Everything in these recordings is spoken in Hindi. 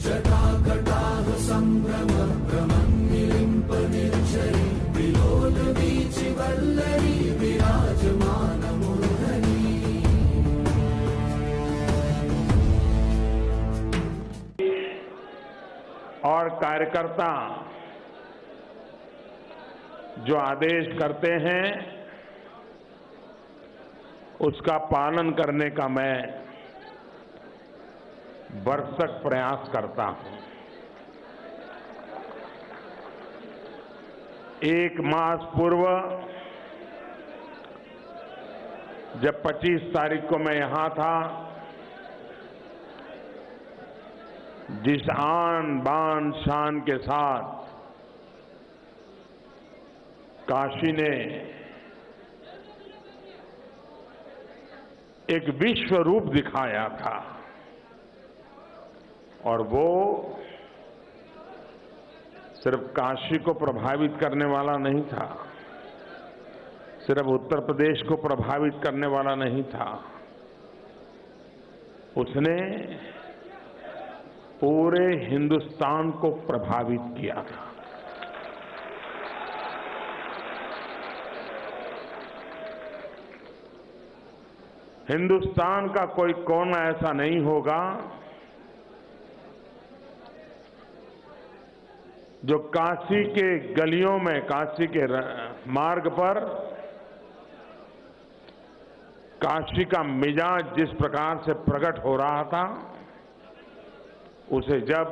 जटाकटाह संभ्रम भ्रमन्निलिम्प निर्झरी विलोल वीचि वल्लरी विराजमान मूर्धनि। और कार्यकर्ता जो आदेश करते हैं उसका पालन करने का मैं भरसक प्रयास करता हूं। एक मास पूर्व जब 25 तारीख को मैं यहां था, जिस आन बान शान के साथ काशी ने एक विश्व रूप दिखाया था, और वो सिर्फ काशी को प्रभावित करने वाला नहीं था, सिर्फ उत्तर प्रदेश को प्रभावित करने वाला नहीं था, उसने पूरे हिंदुस्तान को प्रभावित किया था। हिंदुस्तान का कोई कोना ऐसा नहीं होगा जो काशी के गलियों में, काशी के मार्ग पर काशी का मिजाज जिस प्रकार से प्रकट हो रहा था, उसे जब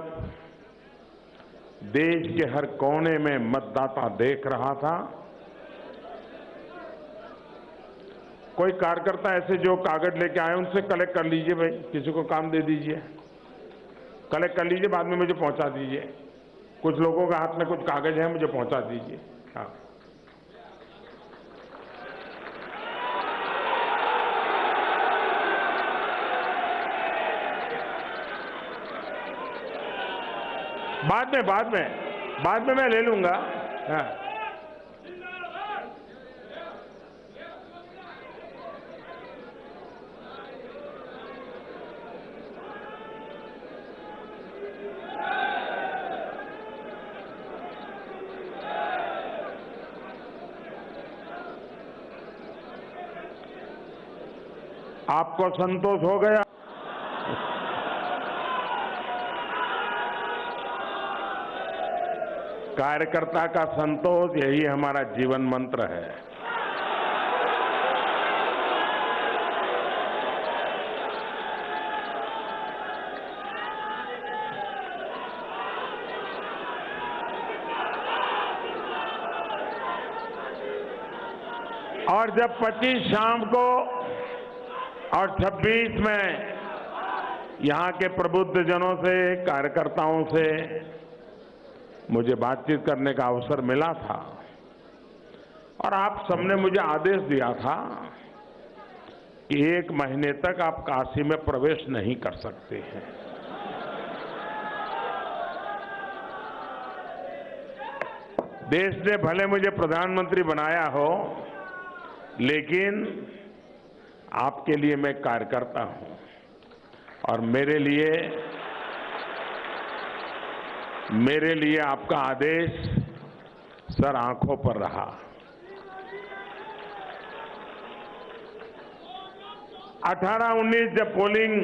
देश के हर कोने में मतदाता देख रहा था, कोई कार्यकर्ता ऐसे जो कागज लेके आए उनसे कलेक्ट कर लीजिए, भाई किसी को काम दे दीजिए, कलेक्ट कर लीजिए, बाद में मुझे पहुंचा दीजिए, कुछ लोगों के हाथ में कुछ कागज है, मुझे पहुंचा दीजिए। हाँ, बाद में मैं ले लूंगा। हाँ। आपको संतोष हो गया? कार्यकर्ता का संतोष, यही हमारा जीवन मंत्र है। और जब 25 शाम को और 26 में यहां के प्रबुद्धजनों से, कार्यकर्ताओं से मुझे बातचीत करने का अवसर मिला था, और आप सबने मुझे आदेश दिया था कि 1 महीने तक आप काशी में प्रवेश नहीं कर सकते हैं। देश ने भले मुझे प्रधानमंत्री बनाया हो, लेकिन आपके लिए मैं कार्यकर्ता हूं, और मेरे लिए आपका आदेश सर आंखों पर रहा। 18-19 जब पोलिंग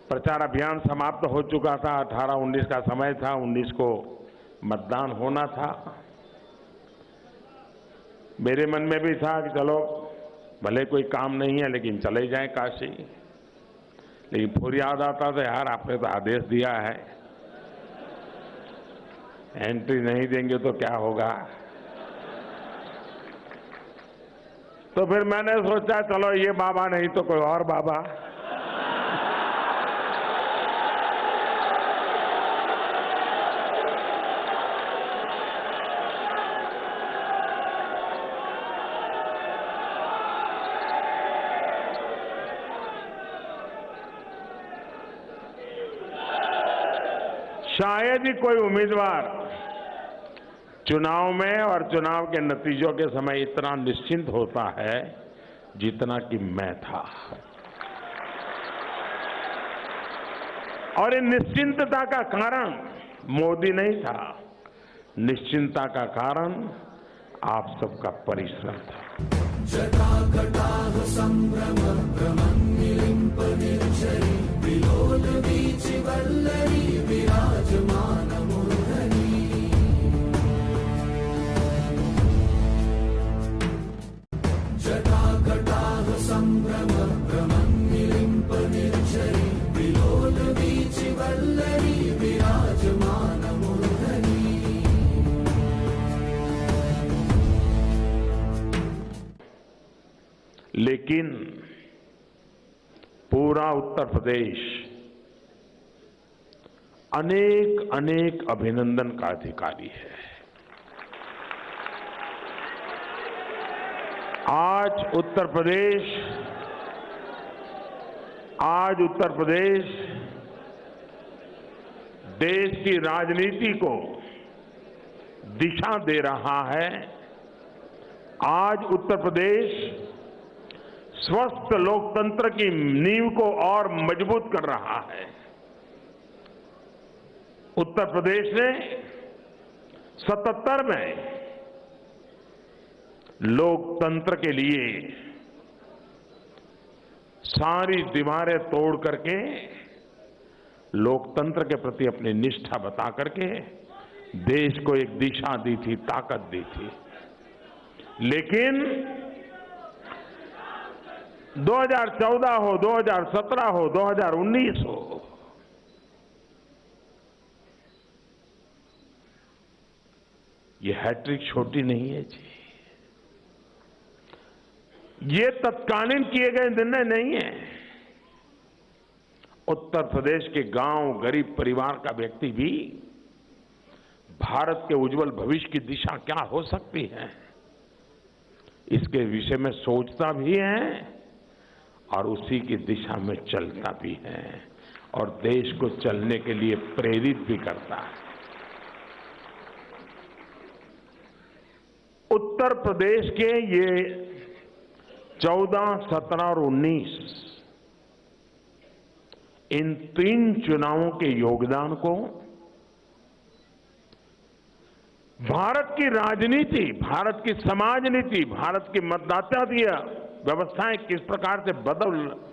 प्रचार अभियान समाप्त हो चुका था, 18-19 का समय था, 19 को मतदान होना था, मेरे मन में भी था कि चलो भले कोई काम नहीं है लेकिन चले जाएं काशी। लेकिन फिर याद आता था, यार आपने तो आदेश दिया है, एंट्री नहीं देंगे तो क्या होगा। तो फिर मैंने सोचा चलो ये बाबा नहीं तो कोई और बाबा। शायद ही कोई उम्मीदवार चुनाव में और चुनाव के नतीजों के समय इतना निश्चिंत होता है जितना कि मैं था। और ये निश्चिंतता का कारण मोदी नहीं था, निश्चिंतता का कारण आप सबका परिश्रम था। जटाकटाह संभ्रम भ्रमन्निलिम्प निर्झरी विलोल वीचि वल्लरी विराजमान मूर्धनि। जटाकटाह संभ्रम भ्रमन्निलिम्प निर्झरी विलोल वीचि वल्लरी विराजमान मूर्धनि। लेकिन पूरा उत्तर प्रदेश अनेक अनेक अभिनंदन का अधिकारी है। आज उत्तर प्रदेश देश की राजनीति को दिशा दे रहा है। आज उत्तर प्रदेश स्वस्थ लोकतंत्र की नींव को और मजबूत कर रहा है। उत्तर प्रदेश ने 77 में लोकतंत्र के लिए सारी दीवारें तोड़ करके लोकतंत्र के प्रति अपनी निष्ठा बता करके देश को एक दिशा दी थी, ताकत दी थी। लेकिन 2014 हो, 2017 हो, 2019 हो, ये हैट्रिक छोटी नहीं है जी। ये तत्कालीन किए गए निर्णय नहीं है। उत्तर प्रदेश के गांव, गरीब परिवार का व्यक्ति भी भारत के उज्जवल भविष्य की दिशा क्या हो सकती है, इसके विषय में सोचता भी है और उसी की दिशा में चलता भी है और देश को चलने के लिए प्रेरित भी करता है। उत्तर प्रदेश के ये 14, 17 और 19 इन 3 चुनावों के योगदान को भारत की राजनीति, भारत की समाज नीति, भारत की मतदाताकीय व्यवस्थाएं किस प्रकार से बदल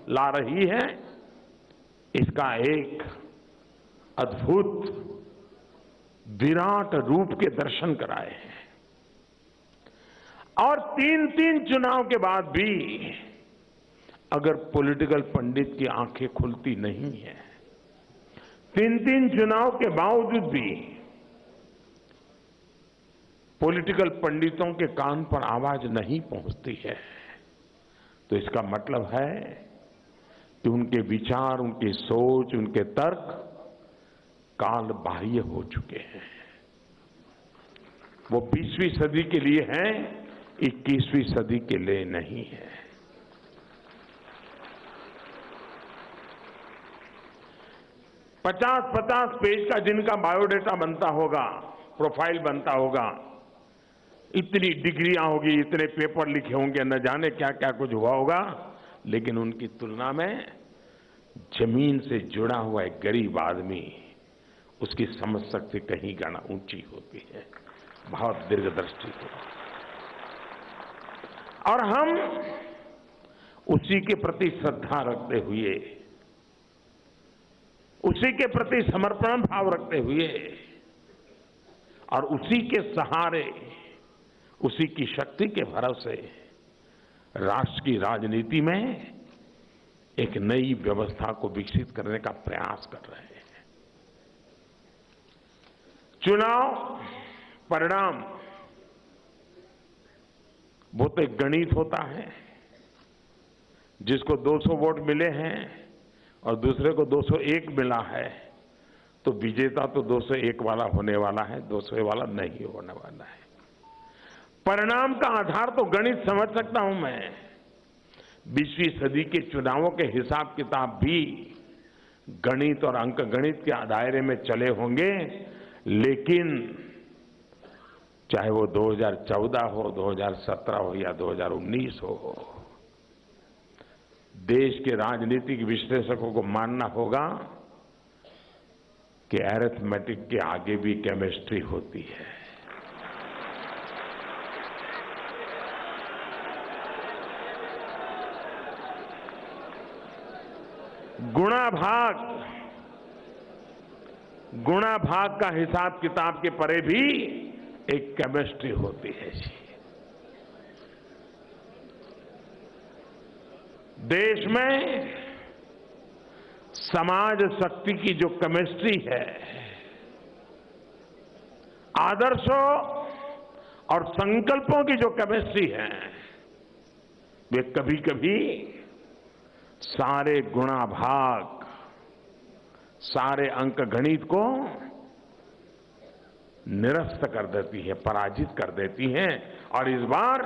ला रही है, इसका एक अद्भुत विराट रूप के दर्शन कराए हैं। और 3 चुनाव के बाद भी अगर पॉलिटिकल पंडित की आंखें खुलती नहीं है, 3 चुनाव के बावजूद भी पॉलिटिकल पंडितों के कान पर आवाज नहीं पहुंचती है, तो इसका मतलब है कि उनके विचार, उनकी सोच, उनके तर्क काल बाह्य हो चुके हैं। वो 20वीं सदी के लिए हैं, 21वीं सदी के लिए नहीं है। पचास पेज का जिनका बायोडेटा बनता होगा, प्रोफाइल बनता होगा, इतनी डिग्रियां होगी, इतने पेपर लिखे होंगे, न जाने क्या क्या कुछ हुआ होगा, लेकिन उनकी तुलना में जमीन से जुड़ा हुआ एक गरीब आदमी, उसकी समझ शक्ति कहीं गना ऊंची होती है, बहुत दीर्घदृष्टि हो। और हम उसी के प्रति श्रद्धा रखते हुए, उसी के प्रति समर्पण भाव रखते हुए और उसी के सहारे, उसी की शक्ति के भरोसे राष्ट्र की राजनीति में एक नई व्यवस्था को विकसित करने का प्रयास कर रहे हैं। चुनाव परिणाम वो तो एक गणित होता है। जिसको 200 वोट मिले हैं और दूसरे को 201 मिला है, तो विजेता तो 201 वाला होने वाला है, 200 वाला नहीं होने वाला है। परिणाम का आधार तो गणित समझ सकता हूं मैं। 20वीं सदी के चुनावों के हिसाब किताब भी गणित और अंक गणित के दायरे में चले होंगे, लेकिन चाहे वो 2014 हो, 2017 हो या 2019 हो, देश के राजनीतिक विश्लेषकों को मानना होगा कि अरिथमेटिक के आगे भी केमिस्ट्री होती है। गुणा भाग का हिसाब किताब के परे भी एक केमिस्ट्री होती है जी। देश में समाज शक्ति की जो केमिस्ट्री है, आदर्शों और संकल्पों की जो केमिस्ट्री है, वे कभी कभी सारे गुणा भाग, सारे अंक गणित को निरस्त कर देती है, पराजित कर देती है। और इस बार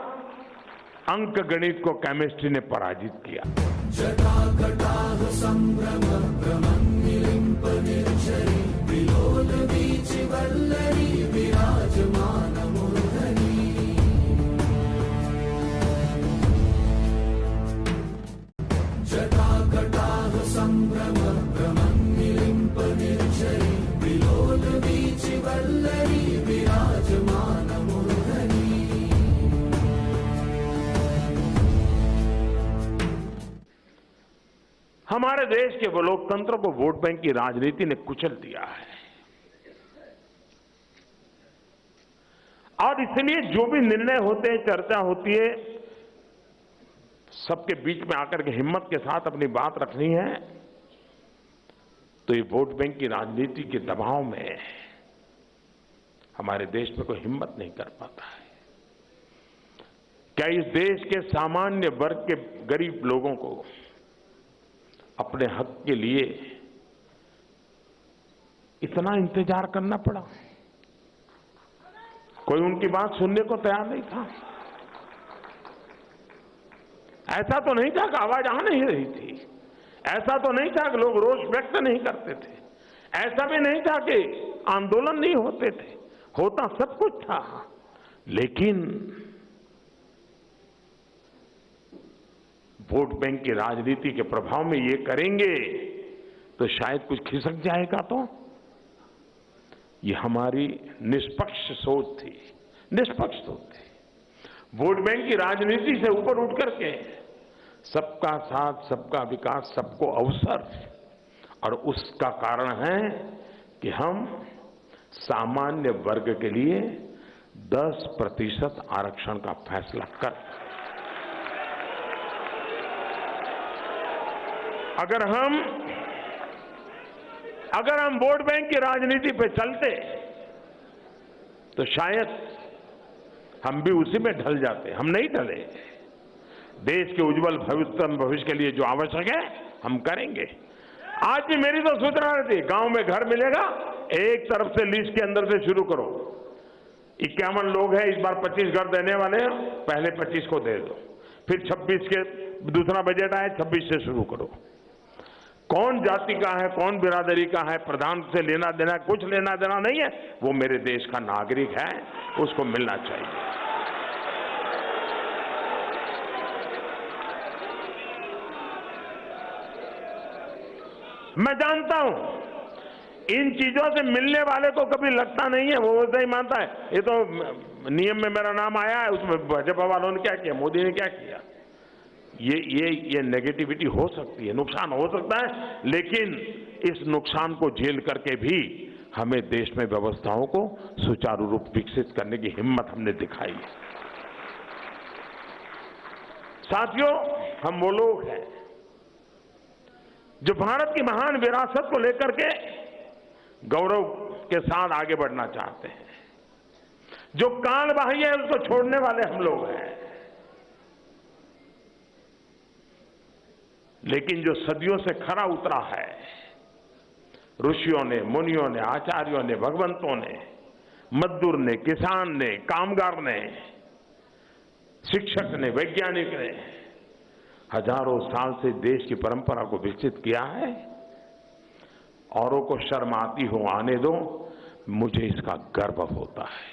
अंक गणित को केमिस्ट्री ने पराजित किया। जटाकटाह संभ्रम भ्रमन्निलिम्प निर्झरी विलोल वीचि वल्लरी विराजमान मूर्धनि। जटाकटाह संभ्रम भ्रमन्निलिम्प निर्झरी विलोल वीचि वल्लरी विराजमान मूर्धनि। हमारे देश के वो लोकतंत्र को वोट बैंक की राजनीति ने कुचल दिया है। और इसलिए जो भी निर्णय होते हैं, चर्चा होती है, सबके बीच में आकर के हिम्मत के साथ अपनी बात रखनी है, तो ये वोट बैंक की राजनीति के दबाव में हमारे देश में कोई हिम्मत नहीं कर पाता है। क्या इस देश के सामान्य वर्ग के गरीब लोगों को अपने हक के लिए इतना इंतजार करना पड़ा? कोई उनकी बात सुनने को तैयार नहीं था। ऐसा तो नहीं था कि आवाज आ नहीं रही थी, ऐसा तो नहीं था कि लोग रोष व्यक्त नहीं करते थे, ऐसा भी नहीं था कि आंदोलन नहीं होते थे, होता सब कुछ था। लेकिन वोट बैंक की राजनीति के प्रभाव में ये करेंगे तो शायद कुछ खिसक जाएगा। तो ये हमारी निष्पक्ष सोच थी, निष्पक्ष सोच थी। वोट बैंक की राजनीति से ऊपर उठ करके सबका साथ, सबका विकास, सबको अवसर, और उसका कारण है कि हम सामान्य वर्ग के लिए 10% आरक्षण का फैसला कर, अगर हम वोट बैंक की राजनीति पे चलते तो शायद हम भी उसी में ढल जाते। हम नहीं ढले। देश के उज्जवल भविष्य के लिए जो आवश्यक है हम करेंगे। आज भी मेरी तो सूचना रहती है, गांव में घर मिलेगा, एक तरफ से लिस्ट के अंदर से शुरू करो। 51 लोग हैं, इस बार 25 घर देने वाले हैं, पहले 25 को दे दो। फिर 26 के दूसरा बजट आए, 26 से शुरू करो। कौन जाति का है, कौन बिरादरी का है, प्रधान से लेना देना, कुछ लेना देना नहीं है। वो मेरे देश का नागरिक है, उसको मिलना चाहिए। मैं जानता हूं इन चीजों से मिलने वाले को कभी लगता नहीं है, वो वैसे ही मानता है ये तो नियम में मेरा नाम आया है, उसमें भाजपा वालों ने क्या किया, मोदी ने क्या किया। ये नेगेटिविटी हो सकती है, नुकसान हो सकता है, लेकिन इस नुकसान को झेल करके भी हमें देश में व्यवस्थाओं को सुचारू रूप विकसित करने की हिम्मत हमने दिखाई है। साथियों, हम वो लोग हैं जो भारत की महान विरासत को लेकर के गौरव के साथ आगे बढ़ना चाहते हैं। जो कालबाह्य है उसको छोड़ने वाले हम लोग हैं। लेकिन जो सदियों से खरा उतरा है, ऋषियों ने, मुनियों ने, आचार्यों ने, भगवंतों ने, मजदूर ने, किसान ने, कामगार ने, शिक्षक ने, वैज्ञानिक ने हजारों साल से देश की परंपरा को विकसित किया है। औरों को शर्म आती हो आने दो, मुझे इसका गर्व होता है।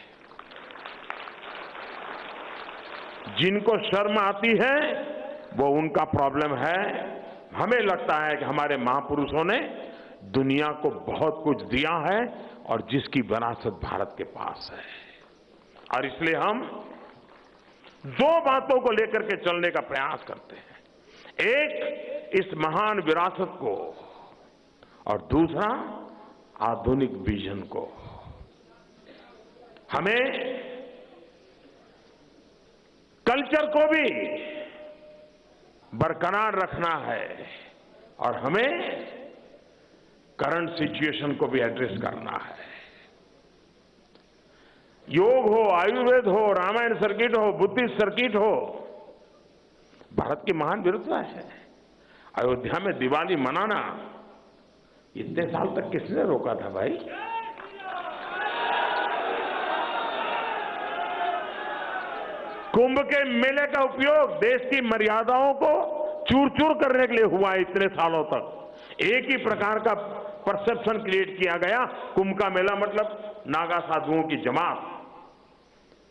जिनको शर्म आती है वो उनका प्रॉब्लम है। हमें लगता है कि हमारे महापुरुषों ने दुनिया को बहुत कुछ दिया है और जिसकी विरासत भारत के पास है। और इसलिए हम दो बातों को लेकर के चलने का प्रयास करते हैं। एक, इस महान विरासत को, और दूसरा, आधुनिक विजन को। हमें कल्चर को भी बरकरार रखना है और हमें करंट सिचुएशन को भी एड्रेस करना है। योग हो, आयुर्वेद हो, रामायण सर्किट हो, बुद्धिस्ट सर्किट हो, भारत की महान विरुद्धता है। अयोध्या में दिवाली मनाना इतने साल तक किसने रोका था भाई? कुंभ के मेले का उपयोग देश की मर्यादाओं को चूर चूर करने के लिए हुआ इतने सालों तक। एक ही प्रकार का परसेप्शन क्रिएट किया गया, कुंभ का मेला मतलब नागा साधुओं की जमात।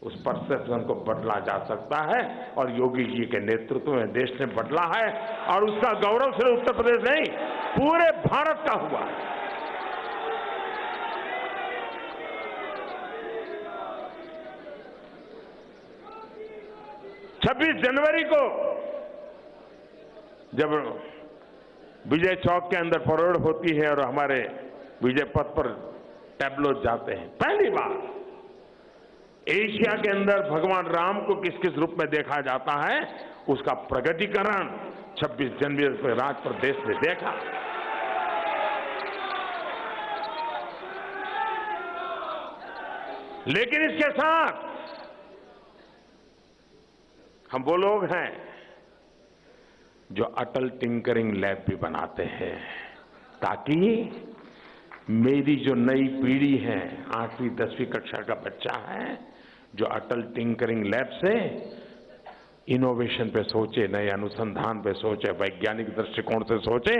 उस परसेप्शन को बदला जा सकता है और योगी जी के नेतृत्व में देश ने बदला है और उसका गौरव सिर्फ उत्तर प्रदेश नहीं, पूरे भारत का हुआ है। छब्बीस जनवरी को जब विजय चौक के अंदर परेड होती है और हमारे विजय पथ पर टैब्लो जाते हैं, पहली बार एशिया के अंदर भगवान राम को किस किस रूप में देखा जाता है, उसका प्रगटीकरण 26 जनवरी को राज प्रदेश ने देखा। लेकिन इसके साथ हम वो लोग हैं जो अटल टिंकरिंग लैब भी बनाते हैं, ताकि मेरी जो नई पीढ़ी है, 8वीं 10वीं कक्षा का बच्चा है, जो अटल टिंकरिंग लैब से इनोवेशन पे सोचे, नए अनुसंधान पे सोचे, वैज्ञानिक दृष्टिकोण से सोचे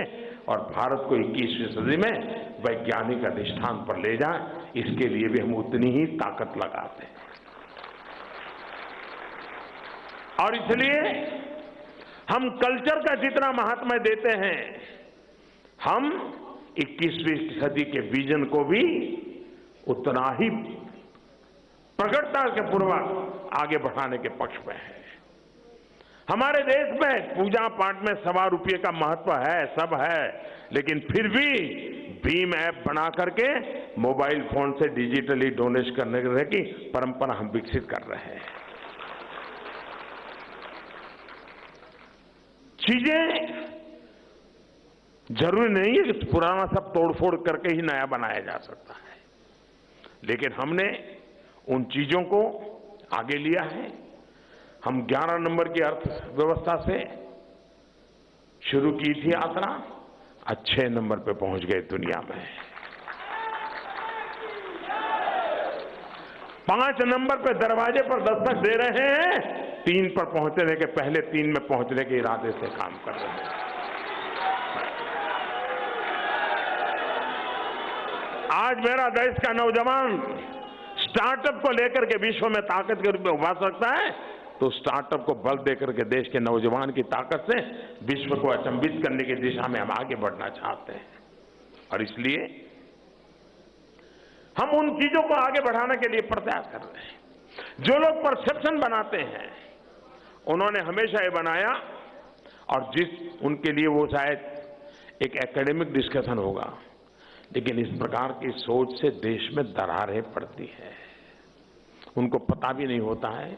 और भारत को 21वीं सदी में वैज्ञानिक अधिष्ठान पर ले जाए, इसके लिए भी हम उतनी ही ताकत लगाते हैं। और इसलिए हम कल्चर का जितना महात्म्य देते हैं, हम 21वीं सदी के विजन को भी उतना ही प्रगटता के पूर्वक आगे बढ़ाने के पक्ष में है। हमारे देश में पूजा पाठ में ₹1 का महत्व है, सब है, लेकिन फिर भी भीम ऐप बना करके मोबाइल फोन से डिजिटली डोनेट करने की परंपरा हम विकसित कर रहे हैं। चीजें जरूरी नहीं है कि पुराना सब तोड़फोड़ करके ही नया बनाया जा सकता है, लेकिन हमने उन चीजों को आगे लिया है। हम 11 नंबर की अर्थव्यवस्था से शुरू की थी यात्रा, आज 6 नंबर पे पहुंच गए दुनिया में। 5 नंबर पे दरवाजे पर दस्तक दे रहे हैं, 3 पर पहुंचने के पहले 3 में पहुंचने के इरादे से काम कर रहे हैं। आज मेरा देश का नौजवान स्टार्टअप को लेकर के विश्व में ताकत के रूप में उभर सकता है, तो स्टार्टअप को बल देकर के देश के नौजवान की ताकत से विश्व को अचंभित करने की दिशा में हम आगे बढ़ना चाहते हैं। और इसलिए हम उन चीजों को आगे बढ़ाने के लिए प्रयास कर रहे हैं। जो लोग परसेप्शन बनाते हैं, उन्होंने हमेशा ये बनाया, और जिस उनके लिए वो शायद एक एकेडमिक डिस्कशन होगा, लेकिन इस प्रकार की सोच से देश में दरारें पड़ती है। उनको पता भी नहीं होता है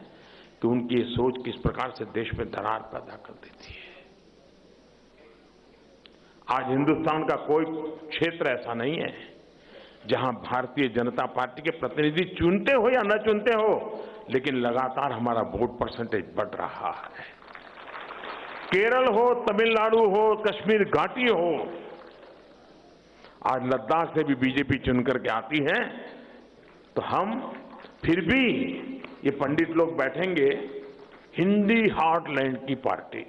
कि उनकी ये सोच किस प्रकार से देश में दरार पैदा कर देती है। आज हिंदुस्तान का कोई क्षेत्र ऐसा नहीं है जहां भारतीय जनता पार्टी के प्रतिनिधि चुनते हो या न चुनते हो, लेकिन लगातार हमारा वोट परसेंटेज बढ़ रहा है। केरल हो, तमिलनाडु हो, कश्मीर घाटी हो, आज लद्दाख से भी बीजेपी चुन करके आती है, तो हम फिर भी ये पंडित लोग बैठेंगे, हिंदी हार्टलैंड की पार्टी।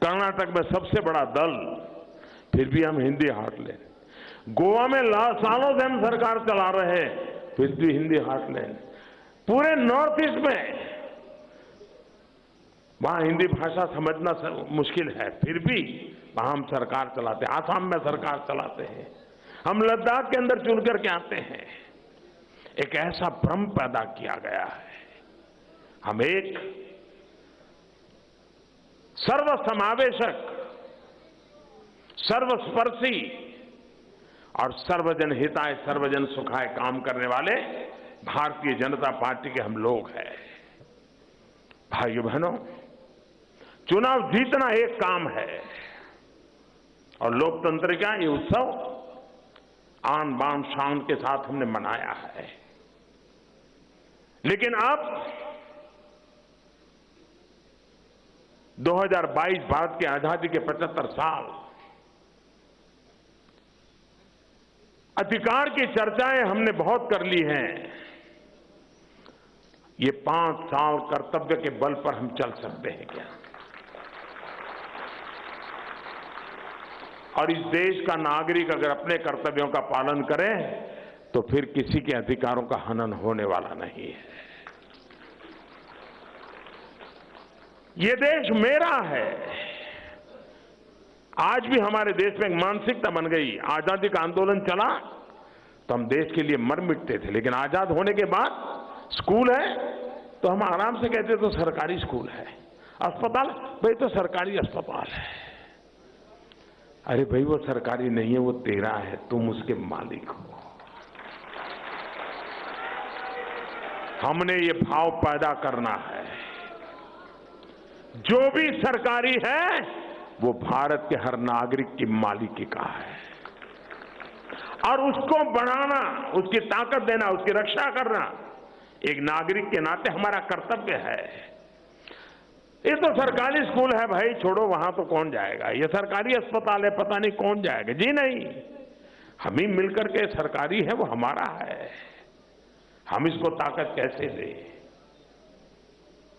कर्नाटक में सबसे बड़ा दल, फिर भी हम हिंदी हार्टलैंड। गोवा में सालों से हम सरकार चला रहे हैं, फिर भी हिंदी हार्टलैंड। पूरे नॉर्थ ईस्ट में वहां हिंदी भाषा समझना मुश्किल है, फिर भी वहां हम सरकार चलाते हैं, आसाम में सरकार चलाते हैं, हम लद्दाख के अंदर चुन करके आते हैं। एक ऐसा भ्रम पैदा किया गया है। हम एक सर्वसमावेशक, सर्वस्पर्शी और सर्वजन हिताय सर्वजन सुखाय काम करने वाले भारतीय जनता पार्टी के हम लोग हैं। भाइयों बहनों, चुनाव जीतना एक काम है और लोकतंत्र का ये उत्सव आन बान शान के साथ हमने मनाया है। लेकिन अब 2022 भारत की आजादी के 75 साल, अधिकार की चर्चाएं हमने बहुत कर ली हैं। ये 5 साल कर्तव्य के बल पर हम चल सकते हैं क्या? और इस देश का नागरिक अगर अपने कर्तव्यों का पालन करे तो फिर किसी के अधिकारों का हनन होने वाला नहीं है। ये देश मेरा है। आज भी हमारे देश में एक मानसिकता बन गई। आजादी का आंदोलन चला तो हम देश के लिए मर मिटते थे, लेकिन आजाद होने के बाद स्कूल है तो हम आराम से कहते तो सरकारी स्कूल है, अस्पताल भाई तो सरकारी अस्पताल है। अरे भाई वो सरकारी नहीं है, वो तेरा है, तुम उसके मालिक हो। हमने ये भाव पैदा करना है। जो भी सरकारी है वो भारत के हर नागरिक की मालिकी का है और उसको बढ़ाना, उसकी ताकत देना, उसकी रक्षा करना एक नागरिक के नाते हमारा कर्तव्य है। ये तो सरकारी स्कूल है भाई, छोड़ो वहां तो कौन जाएगा। ये सरकारी अस्पताल है, पता नहीं कौन जाएगा। जी नहीं, हम ही मिलकर के सरकारी है वो हमारा है, हम इसको ताकत कैसे दें।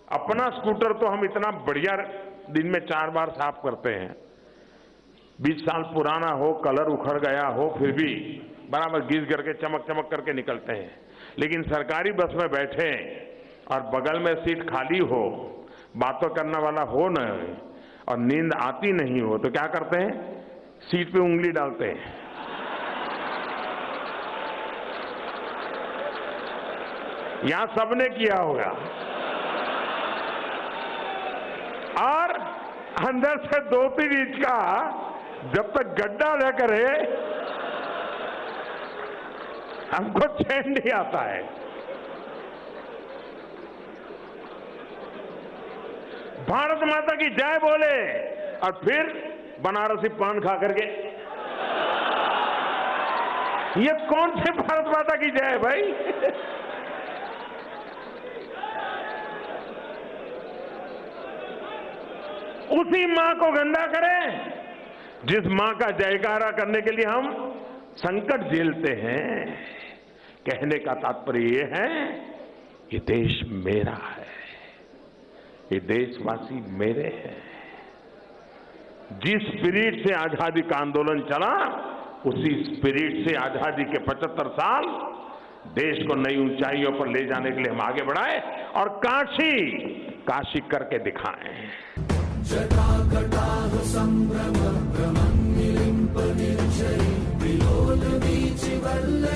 अपना स्कूटर तो हम इतना बढ़िया दिन में 4 बार साफ करते हैं, 20 साल पुराना हो, कलर उखड़ गया हो, फिर भी बराबर घिस करके चमक चमक करके निकलते हैं। लेकिन सरकारी बस में बैठे और बगल में सीट खाली हो, बातों करने वाला हो न और नींद आती नहीं हो तो क्या करते हैं? सीट पे उंगली डालते हैं। यहां सबने किया होगा। और अंदर से 2-3 इंच का जब तक गड्ढा न करे हमको चैन नहीं आता है। भारत माता की जय बोले और फिर बनारसी पान खा करके, ये कौन से भारत माता की जय है भाई? उसी मां को गंदा करें जिस मां का जयकारा करने के लिए हम संकट झेलते हैं। कहने का तात्पर्य ये है, ये देश मेरा है, ये देशवासी मेरे हैं। जिस स्पिरिट से आजादी का आंदोलन चला उसी स्पिरिट से आजादी के 75 साल देश को नई ऊंचाइयों पर ले जाने के लिए हम आगे बढ़ाए और काशी करके दिखाएं। जटाकटाह संभ्रम भ्रमं निलिम्प निर्झरी विलोल वीचि वल्ल